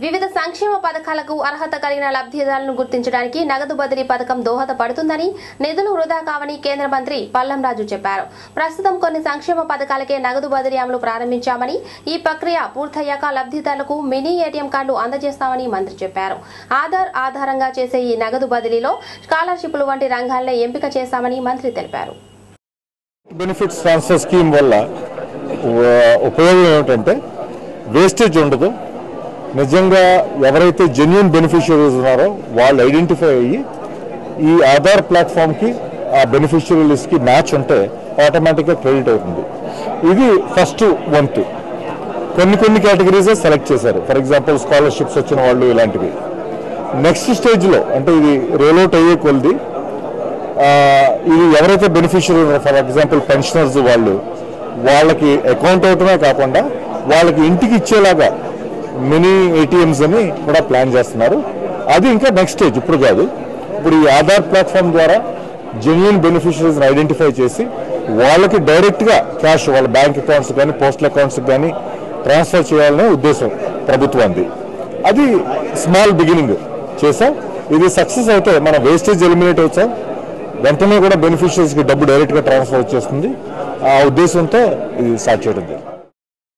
వివిధ సంక్షేమ పథకాలకు అర్హత కలిగిన లబ్ధిదారులను గుర్తించడానికి నగదు బదిలీ పథకం దోహదపడుతుందని, నిధులు వృధా కావని కేంద్ర మంత్రి పల్లం రాజు చెప్పారు. ప్రస్తుతం కొన్ని సంక్షేమ పథకాలకే నగదు బదిలీ అమలు ప్రారంభించామని, ఈ ప్రక్రియ పూర్తయ్యాక లబ్ధిదారులకు మినీ ఏటీఎం కార్డులు అందజేస్తామని మంత్రి చెప్పారు. ఆధార్ ఆధారంగా చేసే ఈ నగదు బదిలీలో స్కాలర్షిప్లు వంటి రంగాల్లో ఎంపిక చేశామని మంత్రి తెలిపారు. బెనిఫిట్స్ ట్రాన్స్ఫర్ స్కీమ్ వల్ల ఉపయోగం ఏమిటంటే వేస్టేజ్ ఉండదు. నిజంగా ఎవరైతే జెన్యూన్ బెనిఫిషియరీస్ ఉన్నారో వాళ్ళు ఐడెంటిఫై అయ్యి ఈ ఆధార్ ప్లాట్ఫామ్కి ఆ బెనిఫిషియరీ లిస్ట్కి మ్యాచ్ ఉంటే ఆటోమేటిక్గా క్రెడిట్ అవుతుంది. ఇది ఫస్ట్ వంతు. కొన్ని కేటగిరీసే సెలెక్ట్ చేశారు. ఫర్ ఎగ్జాంపుల్ స్కాలర్షిప్స్ వచ్చిన వాళ్ళు ఇలాంటివి. నెక్స్ట్ స్టేజ్లో అంటే ఇది రోల్అవుట్ అయ్యే కొలది ఇది ఎవరైతే బెనిఫిషియరీ ఉన్నారో, ఫర్ ఎగ్జాంపుల్ పెన్షనర్స్ వాళ్ళకి అకౌంట్ అవటమే కాకుండా వాళ్ళకి ఇంటికి ఇచ్చేలాగా మినీ ఏటీఎంస్ అని కూడా ప్లాన్ చేస్తున్నారు. అది ఇంకా నెక్స్ట్ స్టేజ్, ఇప్పుడు కాదు. ఇప్పుడు ఈ ఆధార్ ప్లాట్ఫామ్ ద్వారా జెన్యూన్ బెనిఫిషరీస్ని ఐడెంటిఫై చేసి వాళ్ళకి డైరెక్ట్గా క్యాష్ వాళ్ళ బ్యాంక్ అకౌంట్స్ కానీ పోస్టల్ అకౌంట్స్ కానీ ట్రాన్స్ఫర్ చేయాలనే ఉద్దేశం ప్రభుత్వానికి. అది స్మాల్ బిగినింగ్ చేసాం. ఇది సక్సెస్ అయితే మన వేస్టేజ్ ఎలిమినేట్ అవుతాం. వెంటనే కూడా బెనిఫిషరీస్కి డబ్బు డైరెక్ట్గా ట్రాన్స్ఫర్ వచ్చేస్తుంది. ఆ ఉద్దేశంతో ఇది స్టార్ట్ చేయడం జరిగింది.